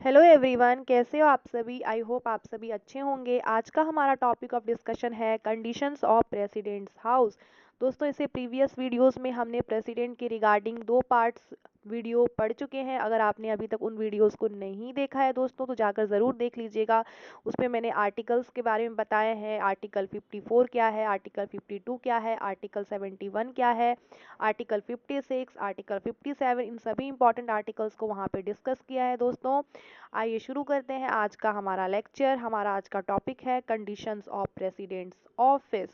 Hello everyone, कैसे हो आप सभी। आई होप आप सभी अच्छे होंगे। आज का हमारा टॉपिक ऑफ डिस्कशन है कंडीशंस ऑफ प्रेसिडेंट्स हाउस। दोस्तों, इसे प्रीवियस वीडियोस में हमने प्रेसिडेंट के रिगार्डिंग दो पार्ट्स वीडियो पढ़ चुके हैं। अगर आपने अभी तक उन वीडियोस को नहीं देखा है दोस्तों, तो जाकर ज़रूर देख लीजिएगा। उसमें मैंने आर्टिकल्स के बारे में बताए हैं। आर्टिकल 54 क्या है, आर्टिकल 52 क्या है, आर्टिकल 71 क्या है, आर्टिकल 56, आर्टिकल 57, इन सभी इंपॉर्टेंट आर्टिकल्स को वहाँ पे डिस्कस किया है दोस्तों। आइए शुरू करते हैं आज का हमारा लेक्चर। हमारा आज का टॉपिक है कंडीशंस ऑफ प्रेसिडेंट्स ऑफिस।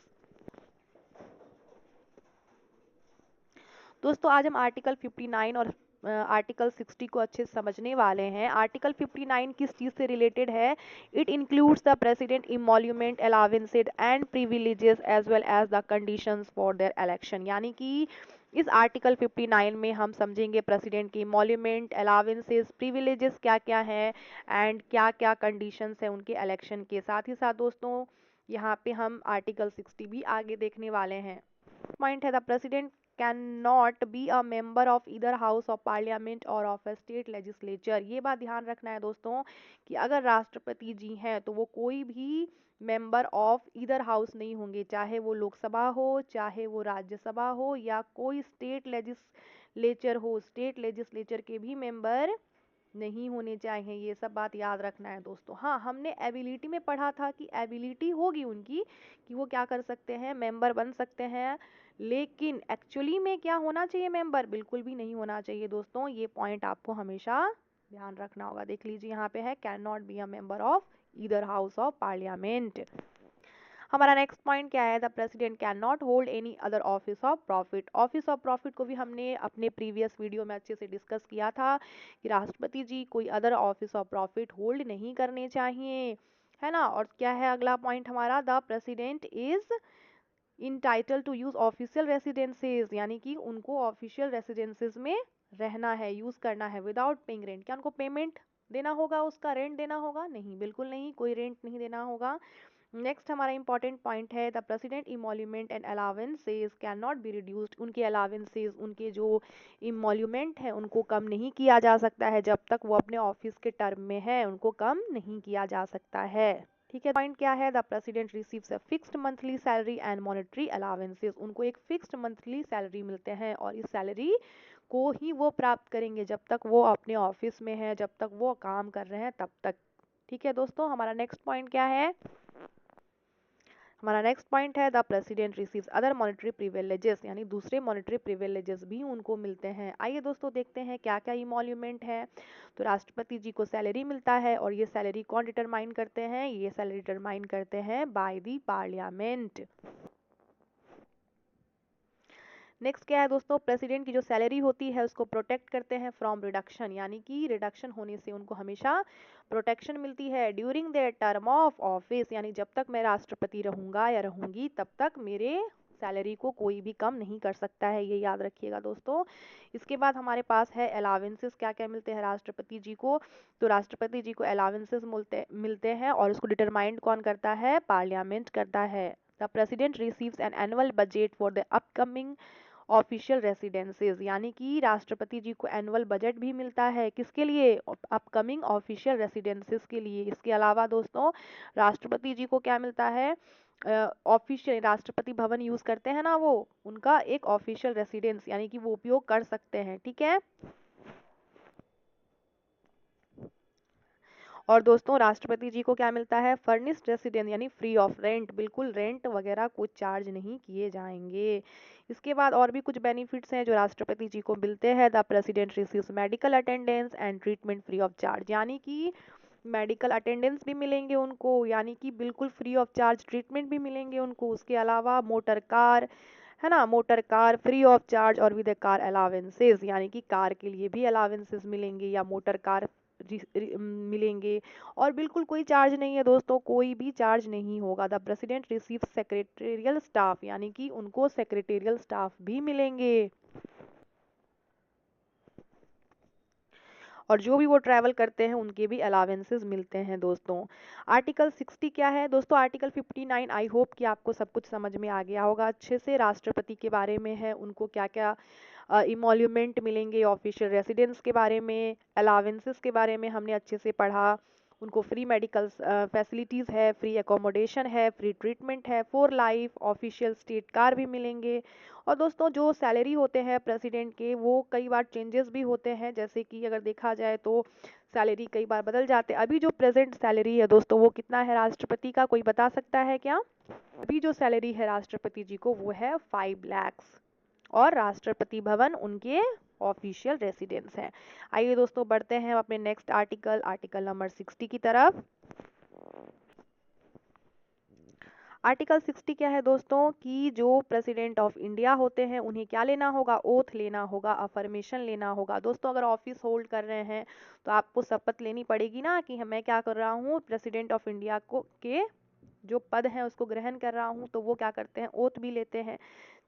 दोस्तों, आज हम आर्टिकल 59 और आर्टिकल 60 को अच्छे से समझने वाले हैं। आर्टिकल 59 किस चीज़ से रिलेटेड है? It includes the president emolument allowances and privileges as well as the conditions for their election. यानी कि इस आर्टिकल 59 में हम समझेंगे प्रेसिडेंट की इमोल्यूमेंट, अलावेंसेज, प्रिविलेजेस क्या क्या हैं एंड क्या क्या कंडीशंस हैं उनके इलेक्शन के। साथ ही साथ दोस्तों, यहाँ पे हम आर्टिकल 60 भी आगे देखने वाले हैं। पॉइंट है the president can not be a member of either house of parliament और ऑफ अ स्टेट लेजिस्लेचर। ये बात ध्यान रखना है दोस्तों कि अगर राष्ट्रपति जी हैं तो वो कोई भी मेंबर ऑफ ईदर हाउस नहीं होंगे, चाहे वो लोकसभा हो, चाहे वो राज्यसभा हो, या कोई स्टेट लेजिस्लेचर हो। स्टेट लेजिस्लेचर के भी मेंबर नहीं होने चाहिए। ये सब बात याद रखना है दोस्तों। हाँ, हमने एबिलिटी में पढ़ा था कि एबिलिटी होगी उनकी कि वो क्या कर सकते हैं, मेंबर बन सकते हैं, लेकिन एक्चुअली में क्या होना चाहिए, मेंबर बिल्कुल भी नहीं होना चाहिए दोस्तों। ये पॉइंट आपको हमेशा ध्यान रखना होगा। देख लीजिए, यहाँ पे है can not be a member of either house of parliament. हमारा नेक्स्ट पॉइंट क्या है? The president can not hold any other office of profit. Office of profit को भी हमने अपने प्रीवियस वीडियो में अच्छे से डिस्कस किया था कि राष्ट्रपति जी कोई other office of profit hold नहीं करने चाहिए, है ना। और क्या है अगला पॉइंट हमारा? The president is entitle to use official residences, यानी कि उनको ऑफिशियल रेसिडेंसेज में रहना है, यूज करना है विदाउट पेइंग रेंट। क्या उनको पेमेंट देना होगा, उसका रेंट देना होगा? नहीं, बिल्कुल नहीं, कोई रेंट नहीं देना होगा। नेक्स्ट हमारा इंपॉर्टेंट पॉइंट है the president emolument and allowances can not be reduced. उनके अलावेंसेज, उनके जो इमोल्यूमेंट है, उनको कम नहीं किया जा सकता है जब तक वो अपने ऑफिस के टर्म में है, उनको कम नहीं किया जा सकता है। ठीक है, पॉइंट क्या है? The president receives a fixed monthly salary and monetary allowances. उनको एक फिक्स्ड मंथली सैलरी मिलते हैं और इस सैलरी को ही वो प्राप्त करेंगे जब तक वो अपने ऑफिस में है, जब तक वो काम कर रहे हैं तब तक। ठीक है दोस्तों, हमारा नेक्स्ट पॉइंट क्या है? हमारा नेक्स्ट पॉइंट है the president receives other monetary privileges, यानी दूसरे मॉनेटरी प्रिविलेजेस भी उनको मिलते हैं। आइए दोस्तों, देखते हैं क्या क्या इमोल्यूमेंट है। तो राष्ट्रपति जी को सैलरी मिलता है, और ये सैलरी कौन डिटरमाइन करते हैं? ये सैलरी डिटरमाइन करते हैं बाय द पार्लियामेंट। नेक्स्ट क्या है दोस्तों? प्रेसिडेंट की जो सैलरी होती है उसको प्रोटेक्ट करते हैं फ्रॉम रिडक्शन, यानी कि रिडक्शन होने से उनको हमेशा प्रोटेक्शन मिलती है during their term of office. यानी जब तक मैं राष्ट्रपति रहूंगा या रहूंगी तब तक मेरे सैलरी को कोई भी कम नहीं कर सकता है, ये याद रखिएगा दोस्तों। इसके बाद हमारे पास है अलावेंसेस। क्या क्या मिलते हैं राष्ट्रपति जी को? तो राष्ट्रपति जी को अलावेंसेस मिलते हैं, और उसको डिटरमाइंड कौन करता है? पार्लियामेंट करता है। The president receives an annual budget for the upcoming official residences, यानी कि राष्ट्रपति जी को एनुअल बजट भी मिलता है, किसके लिए? अपकमिंग ऑफिशियल रेसिडेंसेज के लिए। इसके अलावा दोस्तों, राष्ट्रपति जी को क्या मिलता है? ऑफिशियल राष्ट्रपति भवन यूज करते हैं ना, वो उनका एक ऑफिशियल रेसिडेंस, यानी कि वो उपयोग कर सकते हैं। ठीक है। और दोस्तों, राष्ट्रपति जी को क्या मिलता है? फर्निश्ड रेसिडेंस, यानी फ्री ऑफ रेंट, बिल्कुल रेंट वगैरह कुछ चार्ज नहीं किए जाएंगे। इसके बाद और भी कुछ बेनिफिट्स हैं जो राष्ट्रपति जी को मिलते हैं। The president receives medical attendance and treatment free of charge, यानी कि मेडिकल अटेंडेंस भी मिलेंगे उनको, यानी कि बिल्कुल फ्री ऑफ चार्ज ट्रीटमेंट भी मिलेंगे उनको। उसके अलावा मोटर कार, है ना, motor car free of charge और विद कार अलावेंसेज, यानी कि कार के लिए भी अलावेंसेज मिलेंगे या मोटर कार मिलेंगे, और बिल्कुल कोई चार्ज नहीं है दोस्तों, कोई भी चार्ज नहीं होगा। The president receive secretarial staff, यानी कि उनको सेक्रेटेरियल स्टाफ भी मिलेंगे। और जो भी वो ट्रैवल करते हैं उनके भी अलावेंसेस मिलते हैं दोस्तों। आर्टिकल 60 क्या है दोस्तों? आर्टिकल 59 आई होप कि आपको सब कुछ समझ में आ गया होगा अच्छे से। राष्ट्रपति के बारे में है, उनको क्या क्या इमोल्यूमेंट मिलेंगे, ऑफिशियल रेसिडेंस के बारे में, अलावेंसेस के बारे में हमने अच्छे से पढ़ा। उनको फ्री मेडिकल फैसिलिटीज़ है, फ्री एकोमोडेशन है, फ्री ट्रीटमेंट है, for life official state car भी मिलेंगे। और दोस्तों जो सैलरी होते हैं प्रेसिडेंट के वो कई बार चेंजेस भी होते हैं, जैसे कि अगर देखा जाए तो सैलरी कई बार बदल जाते हैं। अभी जो प्रेजेंट सैलरी है दोस्तों वो कितना है राष्ट्रपति का, कोई बता सकता है क्या? अभी जो सैलरी है राष्ट्रपति जी को वो है 5 lakhs, और राष्ट्रपति भवन उनके ऑफिशियल रेसिडेंस है। आइए दोस्तों बढ़ते हैं अपने नेक्स्ट आर्टिकल, आर्टिकल नंबर 60 की तरफ। आर्टिकल 60 क्या है दोस्तों? कि जो प्रेसिडेंट ऑफ इंडिया होते हैं उन्हें क्या लेना होगा? ओथ लेना होगा, अफर्मेशन लेना होगा। दोस्तों अगर ऑफिस होल्ड कर रहे हैं तो आपको शपथ लेनी पड़ेगी ना कि मैं क्या कर रहा हूँ, प्रेसिडेंट ऑफ इंडिया को के जो पद है उसको ग्रहण कर रहा हूँ, तो वो क्या करते हैं? ओथ भी लेते हैं।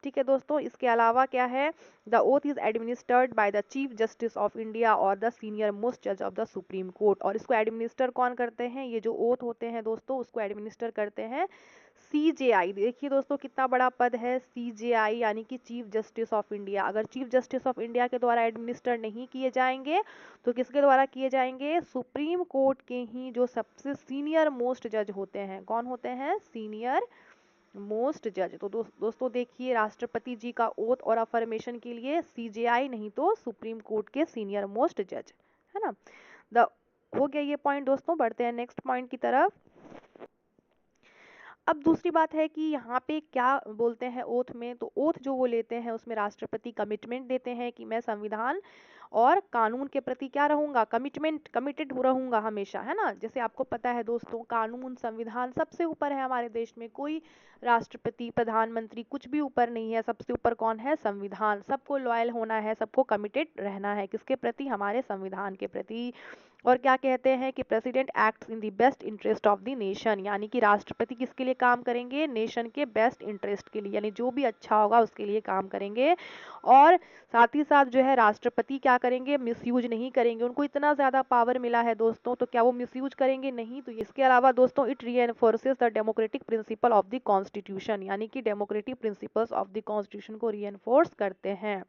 ठीक है दोस्तों, इसके अलावा क्या है? The oath is administered by the chief justice of India और द सीनियर मोस्ट जज ऑफ द सुप्रीम कोर्ट। और इसको एडमिनिस्टर कौन करते हैं? ये जो ओथ होते हैं दोस्तों उसको एडमिनिस्टर करते हैं सीजेआई। देखिए दोस्तों कितना बड़ा पद है सीजेआई, यानी कि चीफ जस्टिस ऑफ इंडिया। अगर चीफ जस्टिस ऑफ इंडिया के द्वारा एडमिनिस्टर नहीं किए जाएंगे तो किसके द्वारा किए जाएंगे? सुप्रीम कोर्ट के ही जो सबसे सीनियर मोस्ट जज होते हैं। कौन होते हैं? सीनियर मोस्ट जज। तो दोस्तों देखिए राष्ट्रपति जी का ओथ और अफर्मेशन के लिए सीजेआई नहीं तो सुप्रीम कोर्ट के सीनियर मोस्ट जज, है ना। द हो गया ये पॉइंट दोस्तों, बढ़ते हैं नेक्स्ट पॉइंट की तरफ। अब दूसरी बात है कि यहाँ पे क्या बोलते हैं ओथ में, तो ओथ जो वो लेते हैं उसमें राष्ट्रपति कमिटमेंट देते हैं कि मैं संविधान और कानून के प्रति क्या रहूंगा? कमिटेड रहूंगा हमेशा, है ना। जैसे आपको पता है दोस्तों कानून संविधान सबसे ऊपर है हमारे देश में, कोई राष्ट्रपति प्रधानमंत्री कुछ भी ऊपर नहीं है, सबसे ऊपर कौन है? संविधान। सबको लॉयल होना है, सबको कमिटेड रहना है, किसके प्रति? हमारे संविधान के प्रति। और क्या कहते हैं कि president acts in the best interest of the nation, यानी कि राष्ट्रपति किसके लिए काम करेंगे? नेशन के बेस्ट इंटरेस्ट के लिए, यानी जो भी अच्छा होगा उसके लिए काम करेंगे। और साथ ही साथ जो है राष्ट्रपति क्या करेंगे? मिसयूज नहीं करेंगे। उनको इतना ज्यादा पावर मिला है दोस्तों, तो क्या वो मिसयूज करेंगे? नहीं। तो इसके अलावा दोस्तों it reinforces the democratic principle of the constitution, यानी कि democratic principles of the constitution को रीएनफोर्स करते हैं।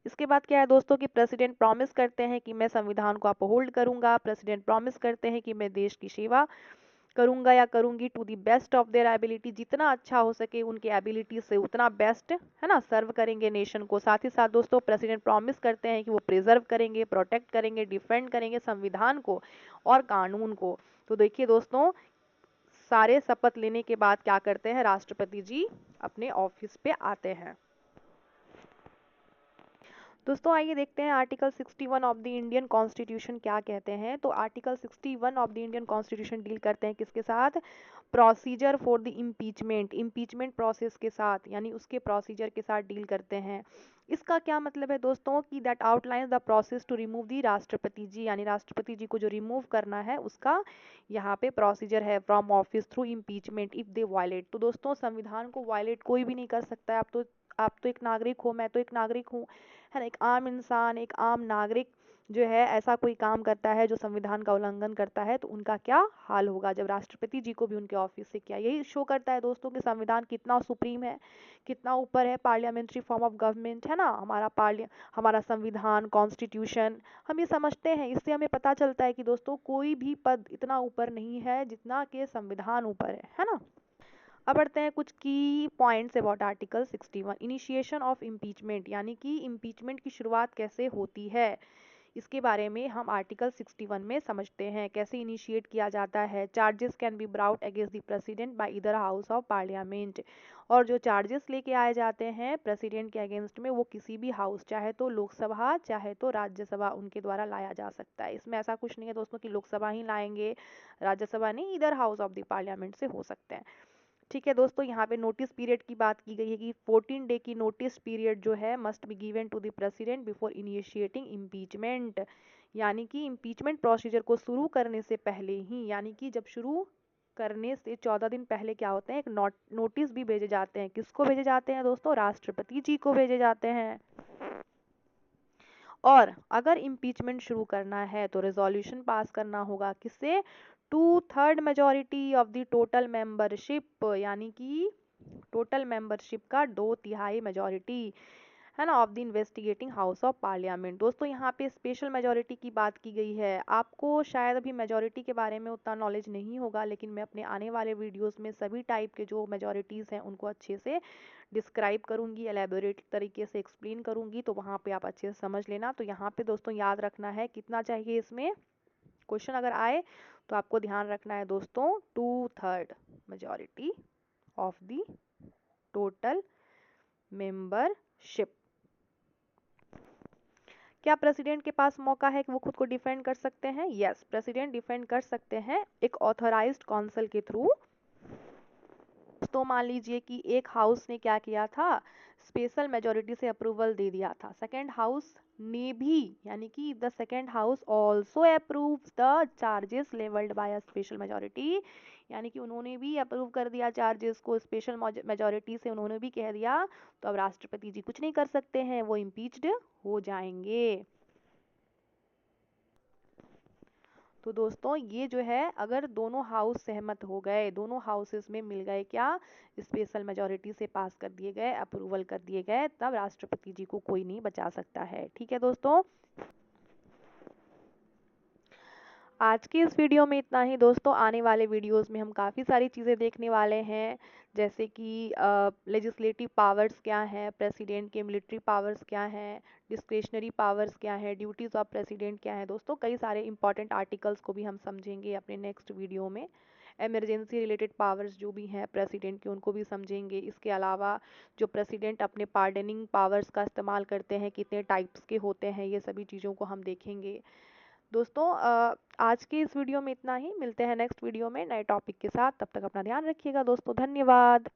इसके बाद क्या है दोस्तों कि प्रेसिडेंट प्रॉमिस करते हैं कि मैं संविधान को अपहोल्ड करूंगा। प्रेसिडेंट प्रॉमिस करते हैं कि मैं देश की सेवा करूंगा या करूंगी to the best of their ability, जितना अच्छा हो सके उनके एबिलिटी से उतना बेस्ट, है ना, सर्व करेंगे नेशन को। साथ ही साथ दोस्तों प्रेसिडेंट प्रॉमिस करते हैं कि वो प्रिजर्व करेंगे, प्रोटेक्ट करेंगे, डिफेंड करेंगे संविधान को और कानून को। तो देखिए दोस्तों सारे शपथ लेने के बाद क्या करते हैं राष्ट्रपति जी? अपने ऑफिस पे आते हैं। दोस्तों आइए देखते हैं article 61 of the Indian constitution क्या कहते हैं। तो article 61 of the Indian constitution deal करते हैं किसके साथ? Procedure for the impeachment, impeachment process के साथ, यानी उसके प्रोसीजर के साथ डील करते हैं। इसका क्या मतलब है दोस्तों कि that outlines the process to remove the राष्ट्रपति जी, यानी राष्ट्रपति जी को जो रिमूव करना है उसका यहाँ पे प्रोसीजर है from office through impeachment if they violate. तो दोस्तों संविधान को वायलेट कोई भी नहीं कर सकता है। आप तो एक नागरिक हो, मैं तो एक नागरिक हूँ, है ना। एक आम इंसान, एक आम नागरिक जो है ऐसा कोई काम करता है जो संविधान का उल्लंघन करता है तो उनका क्या हाल होगा जब राष्ट्रपति जी को भी उनके ऑफिस से किया। यही शो करता है दोस्तों कि संविधान कितना सुप्रीम है, कितना ऊपर है पार्लियामेंट्री फॉर्म ऑफ गवर्नमेंट, है ना। हमारा संविधान कॉन्स्टिट्यूशन हम ये समझते हैं, इससे हमें पता चलता है कि दोस्तों कोई भी पद इतना ऊपर नहीं है जितना के संविधान ऊपर है ना। अब बढ़ते हैं कुछ की points about article 61। Initiation of impeachment, यानी कि इम्पीचमेंट की शुरुआत कैसे होती है इसके बारे में हम आर्टिकल 61 में समझते हैं। कैसे इनिशिएट किया जाता है? Charges can be brought against the president bye either house of parliament, और जो चार्जेस लेके आए जाते हैं प्रेसिडेंट के अगेंस्ट में वो किसी भी हाउस, चाहे तो लोकसभा चाहे तो राज्यसभा, उनके द्वारा लाया जा सकता है। इसमें ऐसा कुछ नहीं है दोस्तों कि लोकसभा ही लाएंगे, राज्यसभा नहीं, either house of the parliament से हो सकते हैं। ठीक है दोस्तों, यहाँ पे नोटिस पीरियड की बात की गई है कि 14 डे की नोटिस पीरियड जो है must be given to the president before initiating impeachment, यानी कि इम्पीचमेंट प्रोसीजर को शुरू करने से पहले ही, यानी कि जब शुरू करने से 14 दिन पहले क्या होते हैं, एक नोटिस भी भेजे जाते हैं। किसको भेजे जाते हैं दोस्तों? राष्ट्रपति जी को भेजे जाते हैं। और अगर इम्पीचमेंट शुरू करना है तो रेजोल्यूशन पास करना होगा किससे, 2/3 majority of the total membership, यानी कि टोटल मेंबरशिप का 2/3 मेजोरिटी, है ना, of the investigating house of parliament. दोस्तों यहाँ पे स्पेशल मेजोरिटी की बात की गई है। आपको शायद अभी मेजोरिटी के बारे में उतना नॉलेज नहीं होगा, लेकिन मैं अपने आने वाले वीडियोस में सभी टाइप के जो मेजोरिटीज़ हैं उनको अच्छे से डिस्क्राइब करूंगी, एलेबोरेट तरीके से एक्सप्लेन करूंगी, तो वहाँ पे आप अच्छे से समझ लेना। तो यहाँ पे दोस्तों याद रखना है कितना चाहिए इसमें, क्वेश्चन अगर आए तो आपको ध्यान रखना है दोस्तों 2/3 majority of the total membership. क्या प्रेसिडेंट के पास मौका है कि वो खुद को डिफेंड कर सकते हैं? यस, प्रेसिडेंट डिफेंड कर सकते हैं एक ऑथराइज्ड काउंसिल के थ्रू। तो मान लीजिए कि एक हाउस ने क्या किया था, स्पेशल मेजोरिटी से अप्रूवल दे दिया था, सेकंड हाउस ने भी, यानी कि the second house also approves the charges levelled by a special majority, यानी कि उन्होंने भी अप्रूव कर दिया चार्जेस को स्पेशल मेजोरिटी से, उन्होंने भी कह दिया, तो अब राष्ट्रपति जी कुछ नहीं कर सकते हैं, वो इम्पीच्ड हो जाएंगे। तो दोस्तों ये जो है, अगर दोनों हाउस सहमत हो गए, दोनों हाउसेस में मिल गए क्या, स्पेशल मेजोरिटी से पास कर दिए गए, अप्रूवल कर दिए गए, तब राष्ट्रपति जी को कोई नहीं बचा सकता है। ठीक है दोस्तों, आज की इस वीडियो में इतना ही दोस्तों। आने वाले वीडियोस में हम काफ़ी सारी चीज़ें देखने वाले हैं, जैसे कि लेजिस्लेटिव पावर्स क्या है, प्रेसिडेंट के मिलिट्री पावर्स क्या हैं, डिस्क्रिशनरी पावर्स क्या है, ड्यूटीज़ ऑफ प्रेसिडेंट क्या है। दोस्तों कई सारे इंपॉर्टेंट आर्टिकल्स को भी हम समझेंगे अपने नेक्स्ट वीडियो में। इमरजेंसी रिलेटेड पावर्स जो भी हैं प्रेसिडेंट के, उनको भी समझेंगे। इसके अलावा जो प्रेसिडेंट अपने पार्डनिंग पावर्स का इस्तेमाल करते हैं, कितने टाइप्स के होते हैं, ये सभी चीज़ों को हम देखेंगे। दोस्तों आज की इस वीडियो में इतना ही, मिलते हैं नेक्स्ट वीडियो में नए टॉपिक के साथ। तब तक अपना ध्यान रखिएगा दोस्तों, धन्यवाद।